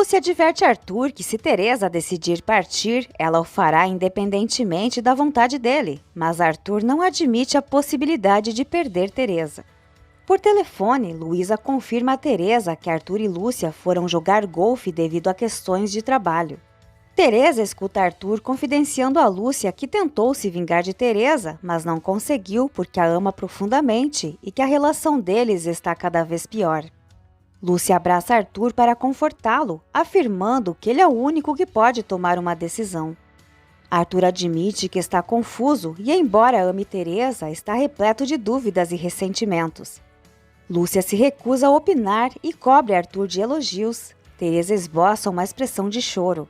Lúcia adverte Arthur que se Teresa decidir partir, ela o fará independentemente da vontade dele, mas Arthur não admite a possibilidade de perder Teresa. Por telefone, Luísa confirma a Teresa que Arthur e Lúcia foram jogar golfe devido a questões de trabalho. Teresa escuta Arthur confidenciando a Lúcia que tentou se vingar de Teresa, mas não conseguiu porque a ama profundamente e que a relação deles está cada vez pior. Lúcia abraça Arthur para confortá-lo, afirmando que ele é o único que pode tomar uma decisão. Arthur admite que está confuso e, embora ame Teresa, está repleto de dúvidas e ressentimentos. Lúcia se recusa a opinar e cobre Arthur de elogios. Teresa esboça uma expressão de choro.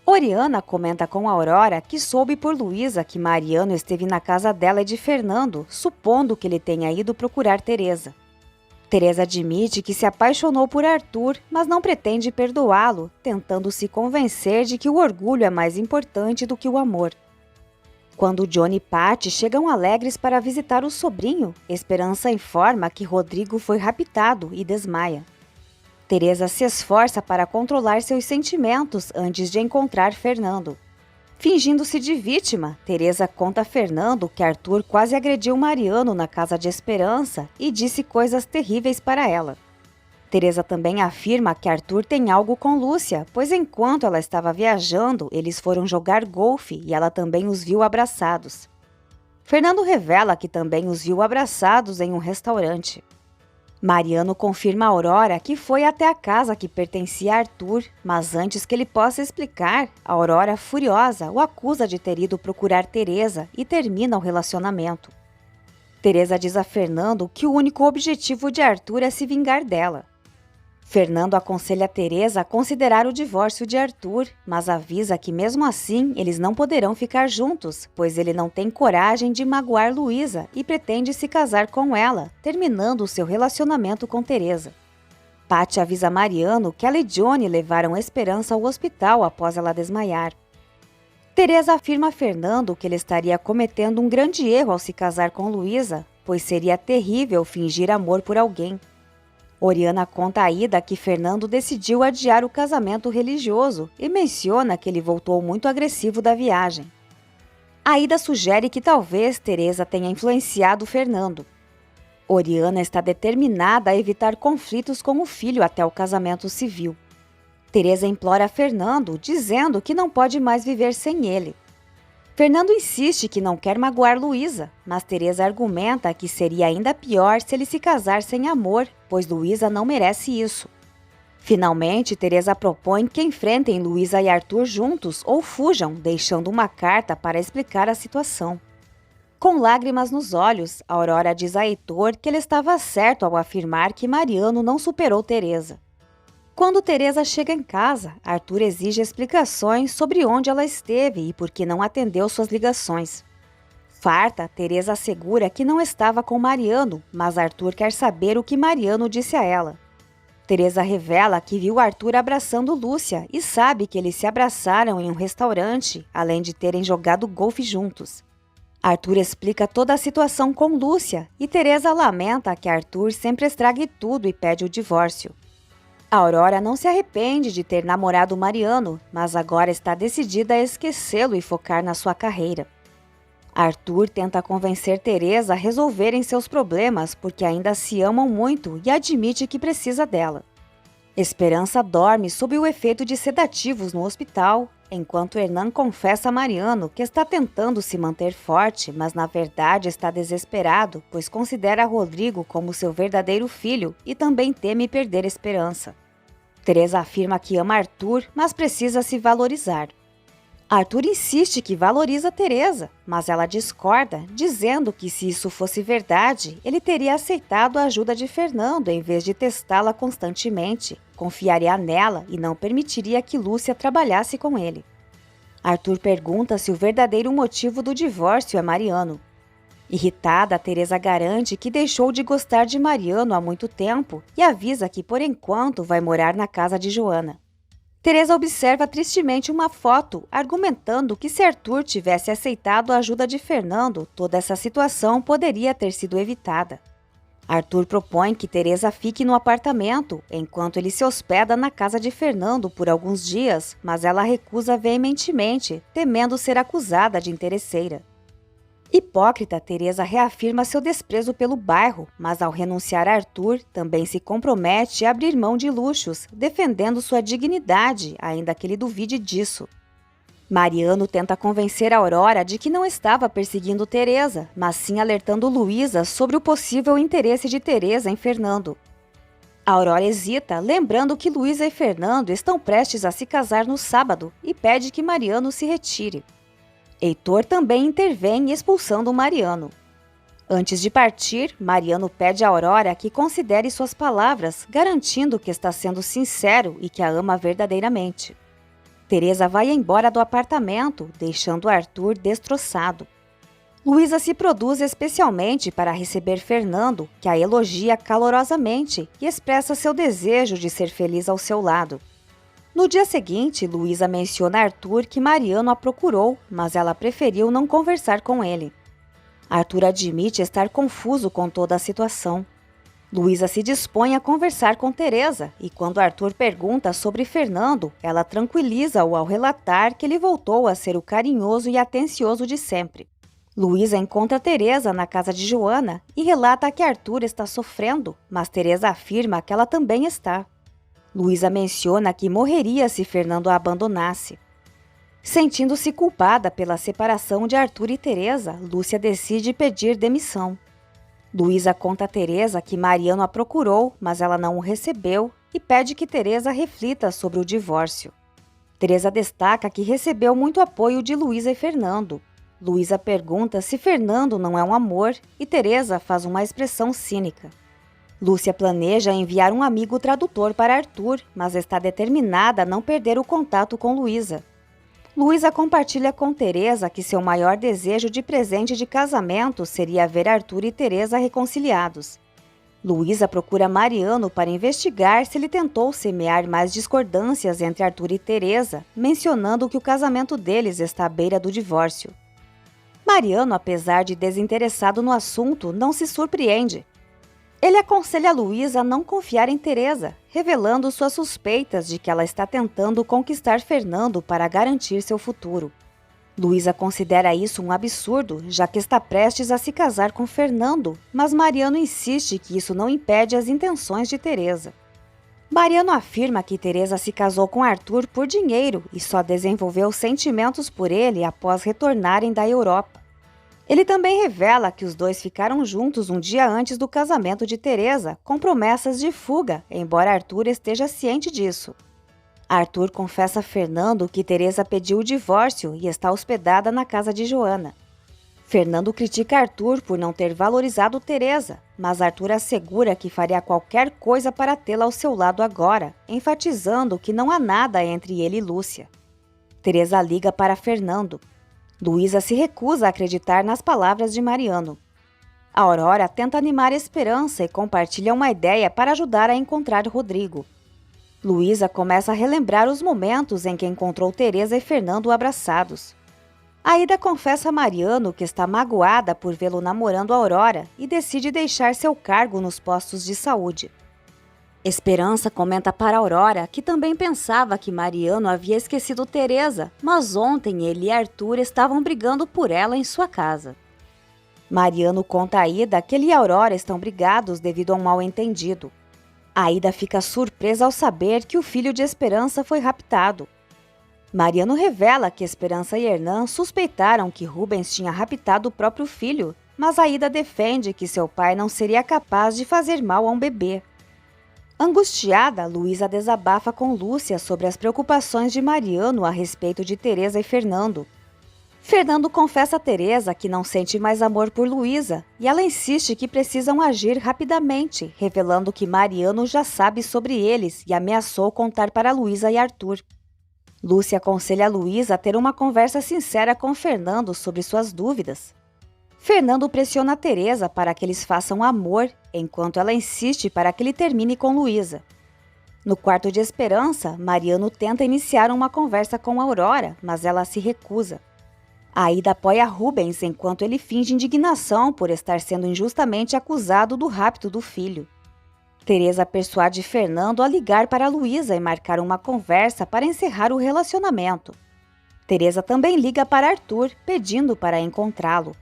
Oriana comenta com Aurora que soube por Luísa que Mariano esteve na casa dela e de Fernando, supondo que ele tenha ido procurar Teresa. Teresa admite que se apaixonou por Arthur, mas não pretende perdoá-lo, tentando se convencer de que o orgulho é mais importante do que o amor. Quando Johnny e Patty chegam alegres para visitar o sobrinho, Esperança informa que Rodrigo foi raptado e desmaia. Teresa se esforça para controlar seus sentimentos antes de encontrar Fernando. Fingindo-se de vítima, Teresa conta a Fernando que Arthur quase agrediu Mariano na casa de Esperança e disse coisas terríveis para ela. Teresa também afirma que Arthur tem algo com Lúcia, pois enquanto ela estava viajando, eles foram jogar golfe e ela também os viu abraçados. Fernando revela que também os viu abraçados em um restaurante. Mariano confirma a Aurora que foi até a casa que pertencia a Arthur, mas antes que ele possa explicar, a Aurora, furiosa, o acusa de ter ido procurar Teresa e termina o relacionamento. Teresa diz a Fernando que o único objetivo de Arthur é se vingar dela. Fernando aconselha Teresa a considerar o divórcio de Arthur, mas avisa que mesmo assim eles não poderão ficar juntos, pois ele não tem coragem de magoar Luísa e pretende se casar com ela, terminando o seu relacionamento com Teresa. Patty avisa Mariano que ela e Johnny levaram Esperança ao hospital após ela desmaiar. Teresa afirma a Fernando que ele estaria cometendo um grande erro ao se casar com Luísa, pois seria terrível fingir amor por alguém. Oriana conta a Ida que Fernando decidiu adiar o casamento religioso e menciona que ele voltou muito agressivo da viagem. A Ida sugere que talvez Teresa tenha influenciado Fernando. Oriana está determinada a evitar conflitos com o filho até o casamento civil. Teresa implora a Fernando, dizendo que não pode mais viver sem ele. Fernando insiste que não quer magoar Luísa, mas Teresa argumenta que seria ainda pior se ele se casar sem amor, pois Luísa não merece isso. Finalmente, Teresa propõe que enfrentem Luísa e Arthur juntos ou fujam, deixando uma carta para explicar a situação. Com lágrimas nos olhos, Aurora diz a Heitor que ele estava certo ao afirmar que Mariano não superou Teresa. Quando Teresa chega em casa, Arthur exige explicações sobre onde ela esteve e por que não atendeu suas ligações. Farta, Teresa assegura que não estava com Mariano, mas Arthur quer saber o que Mariano disse a ela. Teresa revela que viu Arthur abraçando Lúcia e sabe que eles se abraçaram em um restaurante, além de terem jogado golfe juntos. Arthur explica toda a situação com Lúcia e Teresa lamenta que Arthur sempre estrague tudo e pede o divórcio. A Aurora não se arrepende de ter namorado Mariano, mas agora está decidida a esquecê-lo e focar na sua carreira. Arthur tenta convencer Teresa a resolverem seus problemas porque ainda se amam muito e admite que precisa dela. Esperança dorme sob o efeito de sedativos no hospital, enquanto Hernan confessa a Mariano que está tentando se manter forte, mas na verdade está desesperado, pois considera Rodrigo como seu verdadeiro filho e também teme perder Esperança. Teresa afirma que ama Arthur, mas precisa se valorizar. Arthur insiste que valoriza Teresa, mas ela discorda, dizendo que se isso fosse verdade, ele teria aceitado a ajuda de Fernando em vez de testá-la constantemente, confiaria nela e não permitiria que Lúcia trabalhasse com ele. Arthur pergunta se o verdadeiro motivo do divórcio é Mariano. Irritada, Teresa garante que deixou de gostar de Mariano há muito tempo e avisa que por enquanto vai morar na casa de Joana. Teresa observa tristemente uma foto, argumentando que se Arthur tivesse aceitado a ajuda de Fernando, toda essa situação poderia ter sido evitada. Arthur propõe que Teresa fique no apartamento, enquanto ele se hospeda na casa de Fernando por alguns dias, mas ela recusa veementemente, temendo ser acusada de interesseira. Hipócrita, Teresa reafirma seu desprezo pelo bairro, mas ao renunciar a Arthur, também se compromete a abrir mão de luxos, defendendo sua dignidade, ainda que ele duvide disso. Mariano tenta convencer Aurora de que não estava perseguindo Teresa, mas sim alertando Luísa sobre o possível interesse de Teresa em Fernando. Aurora hesita, lembrando que Luísa e Fernando estão prestes a se casar no sábado e pede que Mariano se retire. Heitor também intervém expulsando Mariano. Antes de partir, Mariano pede a Aurora que considere suas palavras, garantindo que está sendo sincero e que a ama verdadeiramente. Teresa vai embora do apartamento, deixando Arthur destroçado. Luísa se produz especialmente para receber Fernando, que a elogia calorosamente e expressa seu desejo de ser feliz ao seu lado. No dia seguinte, Luísa menciona a Arthur que Mariano a procurou, mas ela preferiu não conversar com ele. Arthur admite estar confuso com toda a situação. Luísa se dispõe a conversar com Teresa e quando Arthur pergunta sobre Fernando, ela tranquiliza-o ao relatar que ele voltou a ser o carinhoso e atencioso de sempre. Luísa encontra Teresa na casa de Joana e relata que Arthur está sofrendo, mas Teresa afirma que ela também está. Luísa menciona que morreria se Fernando a abandonasse. Sentindo-se culpada pela separação de Arthur e Teresa, Lúcia decide pedir demissão. Luísa conta a Teresa que Mariano a procurou, mas ela não o recebeu e pede que Teresa reflita sobre o divórcio. Teresa destaca que recebeu muito apoio de Luísa e Fernando. Luísa pergunta se Fernando não é um amor e Teresa faz uma expressão cínica. Lúcia planeja enviar um amigo tradutor para Arthur, mas está determinada a não perder o contato com Luísa. Luísa compartilha com Teresa que seu maior desejo de presente de casamento seria ver Arthur e Teresa reconciliados. Luísa procura Mariano para investigar se ele tentou semear mais discordâncias entre Arthur e Teresa, mencionando que o casamento deles está à beira do divórcio. Mariano, apesar de desinteressado no assunto, não se surpreende. Ele aconselha Luísa a não confiar em Teresa, revelando suas suspeitas de que ela está tentando conquistar Fernando para garantir seu futuro. Luísa considera isso um absurdo, já que está prestes a se casar com Fernando, mas Mariano insiste que isso não impede as intenções de Teresa. Mariano afirma que Teresa se casou com Arthur por dinheiro e só desenvolveu sentimentos por ele após retornarem da Europa. Ele também revela que os dois ficaram juntos um dia antes do casamento de Teresa, com promessas de fuga, embora Arthur esteja ciente disso. Arthur confessa a Fernando que Teresa pediu o divórcio e está hospedada na casa de Joana. Fernando critica Arthur por não ter valorizado Teresa, mas Arthur assegura que faria qualquer coisa para tê-la ao seu lado agora, enfatizando que não há nada entre ele e Lúcia. Teresa liga para Fernando. Luísa se recusa a acreditar nas palavras de Mariano. A Aurora tenta animar a esperança e compartilha uma ideia para ajudar a encontrar Rodrigo. Luísa começa a relembrar os momentos em que encontrou Teresa e Fernando abraçados. Aida confessa a Mariano que está magoada por vê-lo namorando a Aurora e decide deixar seu cargo nos postos de saúde. Esperança comenta para Aurora que também pensava que Mariano havia esquecido Teresa, mas ontem ele e Arthur estavam brigando por ela em sua casa. Mariano conta a Aida que ele e Aurora estão brigados devido a um mal-entendido. Aida fica surpresa ao saber que o filho de Esperança foi raptado. Mariano revela que Esperança e Hernan suspeitaram que Rubens tinha raptado o próprio filho, mas Aida defende que seu pai não seria capaz de fazer mal a um bebê. Angustiada, Luísa desabafa com Lúcia sobre as preocupações de Mariano a respeito de Teresa e Fernando. Fernando confessa a Teresa que não sente mais amor por Luísa e ela insiste que precisam agir rapidamente, revelando que Mariano já sabe sobre eles e ameaçou contar para Luísa e Arthur. Lúcia aconselha a Luísa a ter uma conversa sincera com Fernando sobre suas dúvidas. Fernando pressiona Teresa para que eles façam amor, enquanto ela insiste para que ele termine com Luísa. No quarto de Esperança, Mariano tenta iniciar uma conversa com Aurora, mas ela se recusa. Aida apoia Rubens enquanto ele finge indignação por estar sendo injustamente acusado do rapto do filho. Teresa persuade Fernando a ligar para Luísa e marcar uma conversa para encerrar o relacionamento. Teresa também liga para Arthur, pedindo para encontrá-lo.